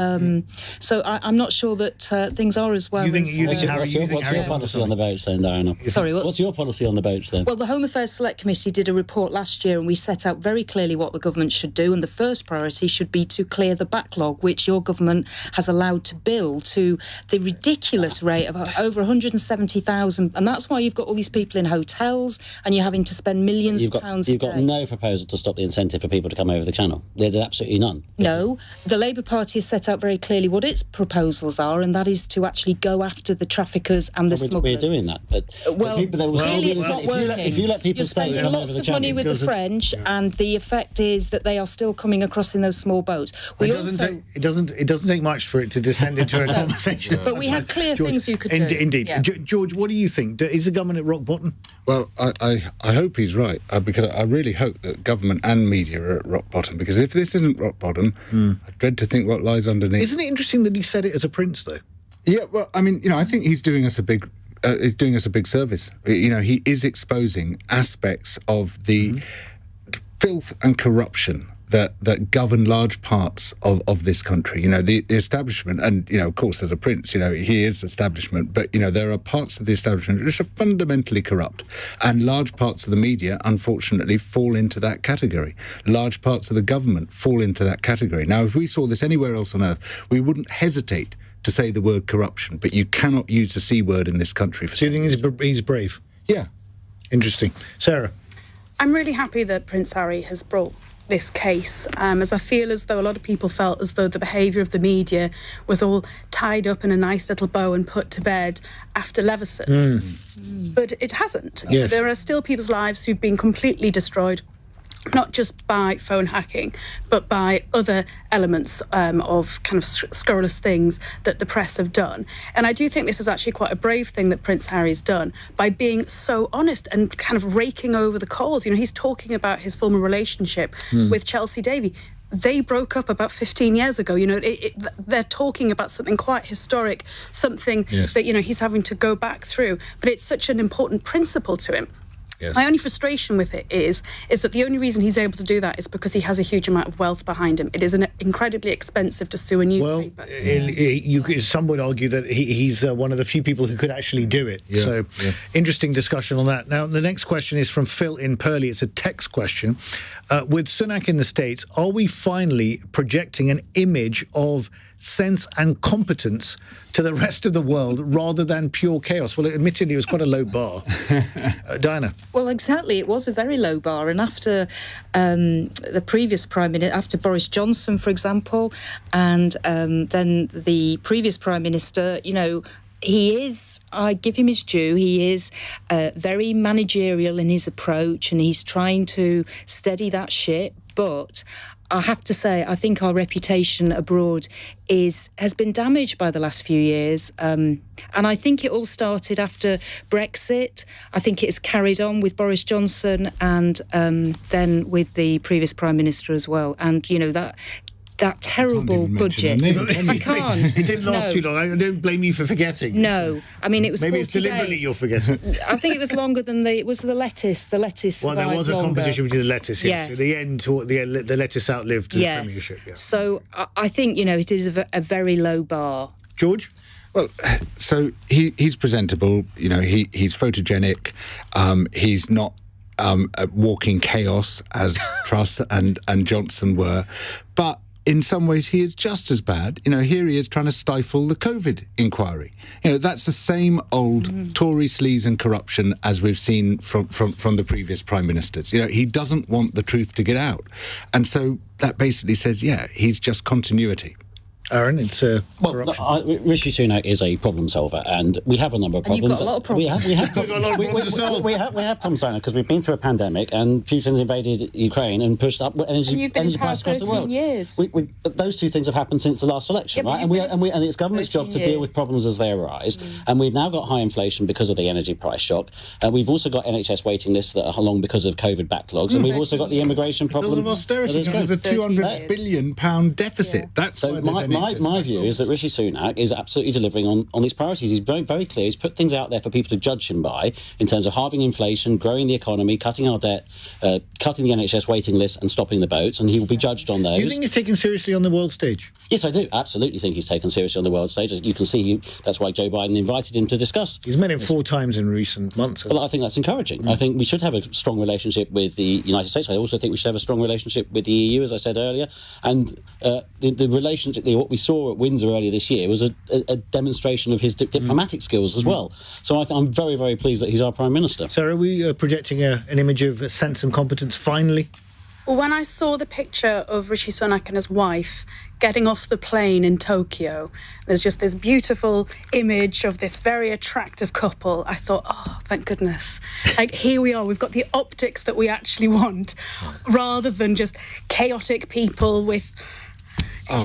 So I'm not sure that things are as well. What's your policy on the boats then, Diana? Sorry, what's your policy on the boats then? Well, the Home Affairs Select Committee did a report last year, and we set out very clearly what the government should do, and the first priority should be to clear the backlog, which your government has allowed to build to the ridiculous rate of over 170,000, and that's why you've got all these people in hotels, and you're having to spend millions of pounds a day. You've got no proposal to stop the incentive for people to come over the channel. There's absolutely none. No, the Labour Party has set out very clearly what its proposals are, and that is to actually go after the traffickers and the smugglers. We're doing that, but clearly it's not working. If you let people You're spending lots of money with the French, and the effect is that they are still coming across in those small boats. It doesn't take much for it to descend into a conversation. But we have clear things you could do. Indeed. Yeah. George, what do you think? Is the government at rock bottom? Well, I hope he's right, because I really hope that government and media are at rock bottom, because if this isn't rock bottom, I dread to think what lies underneath. Isn't it interesting that he said it as a prince, though? Yeah, well, I mean, I think he's doing us a big service. He is exposing aspects of the filth and corruption that govern large parts of this country. The establishment, and, of course, as a prince, he is establishment, but, there are parts of the establishment which are fundamentally corrupt, and large parts of the media, unfortunately, fall into that category. Large parts of the government fall into that category. Now, if we saw this anywhere else on earth, we wouldn't hesitate to say the word corruption, but you cannot use the C word in this country. So you think he's brave? Yeah. Interesting. Sarah? I'm really happy that Prince Harry has brought this case, as I feel as though a lot of people felt as though the behaviour of the media was all tied up in a nice little bow and put to bed after Leveson. But it hasn't. Yes. There are still people's lives who've been completely destroyed, not just by phone hacking, but by other elements of kind of scurrilous things that the press have done. And I do think this is actually quite a brave thing that Prince Harry's done by being so honest and kind of raking over the coals. He's talking about his former relationship with Chelsea Davy. They broke up about 15 years ago. They're talking about something quite historic, something that, he's having to go back through. But it's such an important principle to him. Yes. My only frustration with it is that the only reason he's able to do that is because he has a huge amount of wealth behind him. It is incredibly expensive to sue a newspaper. Well, some would argue that he's one of the few people who could actually do it. Yeah. So, interesting discussion on that. Now, the next question is from Phil in Purley. It's a text question. With Sunak in the States, are we finally projecting an image of sense and competence to the rest of the world rather than pure chaos? Well, admittedly, it was quite a low bar. Diana? Well, exactly. It was a very low bar. And after the previous Prime Minister, after Boris Johnson, for example, and then the previous Prime Minister, he is, I give him his due, he is very managerial in his approach, and he's trying to steady that ship. But I have to say, I think our reputation abroad has been damaged by the last few years. And I think it all started after Brexit. I think it's carried on with Boris Johnson and then with the previous Prime Minister as well. And, that terrible budget. I can't. It didn't last too long. I don't blame you for forgetting. No. I mean, it was maybe 40 it's deliberately days. You're forgetting. I think it was longer than the lettuce. The lettuce well, there was a competition between the lettuce, yes. At the end, the lettuce outlived the Premiership. Yeah. So I think, it is a very low bar. George? Well, so he's presentable. He's photogenic. He's not walking chaos as Truss and Johnson were. But in some ways, he is just as bad. Here he is trying to stifle the COVID inquiry. That's the same old Tory sleaze and corruption as we've seen from the previous prime ministers. He doesn't want the truth to get out. And so that basically says, he's just continuity. Aaron, it's corruption. Rishi Sunak is a problem solver, and we have a number of problems. And you've got a lot of problems. We have problems, Diana, because we've been through a pandemic, and Putin's invaded Ukraine and pushed up energy prices across the world. Years. But those two things have happened since the last election, right? And it's government's job to deal with problems as they arise. And we've now got high inflation because of the energy price shock. We've also got NHS waiting lists that are long because of COVID backlogs, and we've also got the immigration problem because of austerity. Because there's a £200 billion deficit. That's why there's my view is that Rishi Sunak is absolutely delivering on these priorities. He's very, very clear. He's put things out there for people to judge him by in terms of halving inflation, growing the economy, cutting our debt, cutting the NHS waiting lists and stopping the boats, and he will be judged on those. Do you think he's taken seriously on the world stage? Yes, I do. Absolutely think he's taken seriously on the world stage. As you can see, that's why Joe Biden invited him to discuss. He's met him 4 times in recent months. Well, I think that's encouraging. I think we should have a strong relationship with the United States. I also think we should have a strong relationship with the EU, as I said earlier. And the relationship, what we saw at Windsor earlier this year was a demonstration of his diplomatic skills as well. So I'm very, very pleased that he's our Prime Minister. So are we projecting an image of sense and competence finally? Well, when I saw the picture of Rishi Sunak and his wife getting off the plane in Tokyo, there's just this beautiful image of this very attractive couple. I thought, oh, thank goodness. Like, here we are. We've got the optics that we actually want, rather than just chaotic people with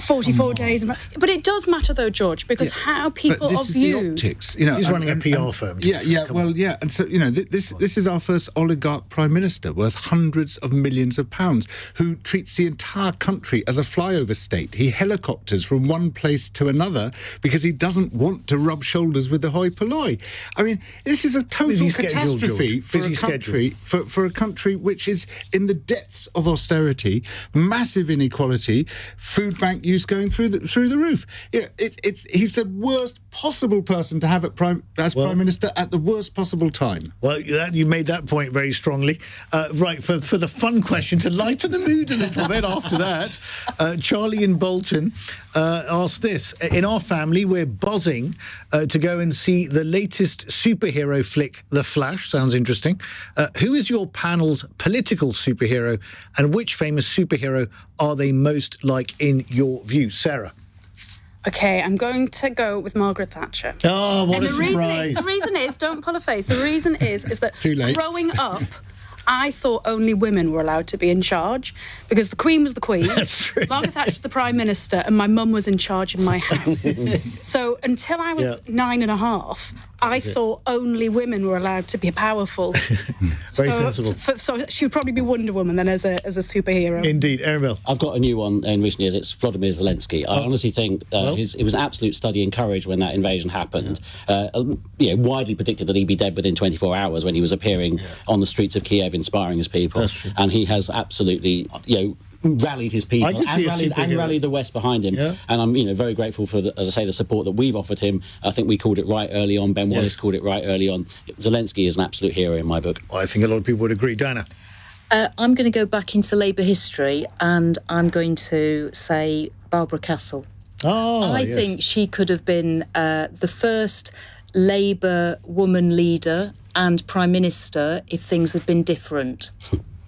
44 days. But it does matter, though, George, because how people are viewed. The optics. He's running a PR firm. And so, this is our first oligarch Prime Minister worth hundreds of millions of pounds, who treats the entire country as a flyover state. He helicopters from one place to another because he doesn't want to rub shoulders with the hoi polloi. I mean, this is a total catastrophe for a country which is in the depths of austerity, massive inequality, food bank use going through the roof. He's the worst possible person to have Prime Minister at the worst possible time. Well, you made that point very strongly. Right, for the fun question, to lighten the mood a little bit after that, Charlie in Bolton asked this. In our family, we're buzzing to go and see the latest superhero flick, The Flash. Sounds interesting. Who is your panel's political superhero, and which famous superhero are they most like in your view? Sarah? Okay, I'm going to go with Margaret Thatcher. Oh, what a surprise. The reason is, don't pull a face, the reason is that growing up, I thought only women were allowed to be in charge, because the Queen was the Queen, That's true. Margaret Thatcher was the Prime Minister, and my mum was in charge in my house. So until I was 9 and a half, I thought only women were allowed to be powerful. Very sensible. So she would probably be Wonder Woman then as a superhero. Indeed. Aaron. I've got a new one in recent years. It's Vladimir Zelensky. I honestly think it was an absolute study in courage when that invasion happened. Widely predicted that he'd be dead within 24 hours when he was appearing on the streets of Kiev inspiring his people. And he has absolutely, rallied his people and rallied the West behind him. Yeah. And I'm, very grateful for, the support that we've offered him. I think we called it right early on. Ben Wallace called it right early on. Zelensky is an absolute hero in my book. I think a lot of people would agree. Diana? I'm going to go back into Labour history, and I'm going to say Barbara Castle. I think she could have been the first Labour woman leader and Prime Minister if things had been different.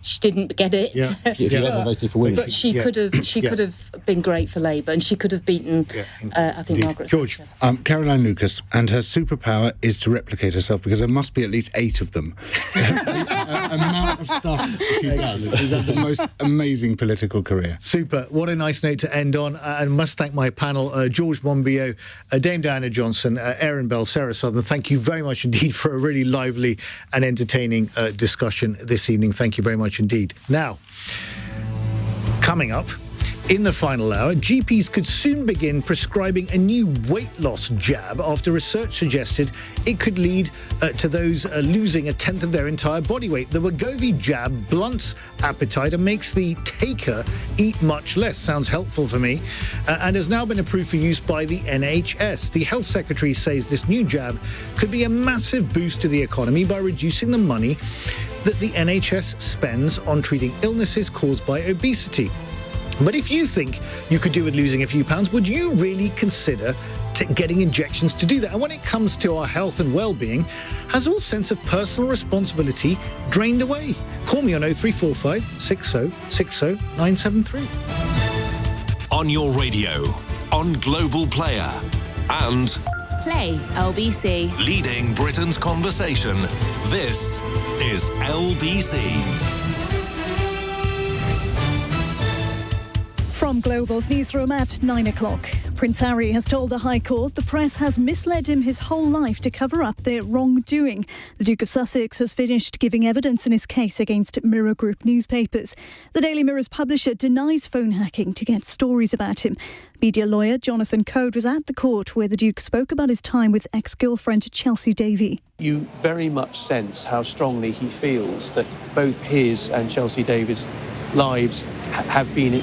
She didn't get it. Yeah. If you ever voted for women. But she could have been great for Labour, and she could have beaten, I think, Margaret George. Caroline Lucas, and her superpower is to replicate herself, because there must be at least 8 of them. The amount of stuff she does. She's had the most amazing political career. Super. What a nice note to end on. And must thank my panel, George Monbiot, Dame Diana Johnson, Aaron Bell, Sarah Southern. Thank you very much indeed for a really lively and entertaining discussion this evening. Thank you very much indeed. Now, coming up in the final hour, GPs could soon begin prescribing a new weight loss jab after research suggested it could lead to those losing a tenth of their entire body weight. The Wegovy jab blunts appetite and makes the taker eat much less. Sounds helpful for me. And has now been approved for use by the NHS. The Health Secretary says this new jab could be a massive boost to the economy by reducing the money that the NHS spends on treating illnesses caused by obesity. But if you think you could do with losing a few pounds, would you really consider getting injections to do that? And when it comes to our health and well-being, has all sense of personal responsibility drained away? Call me on 0345 60 60 973. On your radio, on Global Player, and Play LBC. Leading Britain's conversation. This is LBC. From from Global's newsroom at 9 o'clock. Prince Harry has told the High Court the press has misled him his whole life to cover up their wrongdoing. The Duke of Sussex has finished giving evidence in his case against Mirror Group newspapers. The Daily Mirror's publisher denies phone hacking to get stories about him. Media lawyer Jonathan Code was at the court where the Duke spoke about his time with ex-girlfriend Chelsea Davy. You very much sense how strongly he feels that both his and Chelsea Davy's lives have been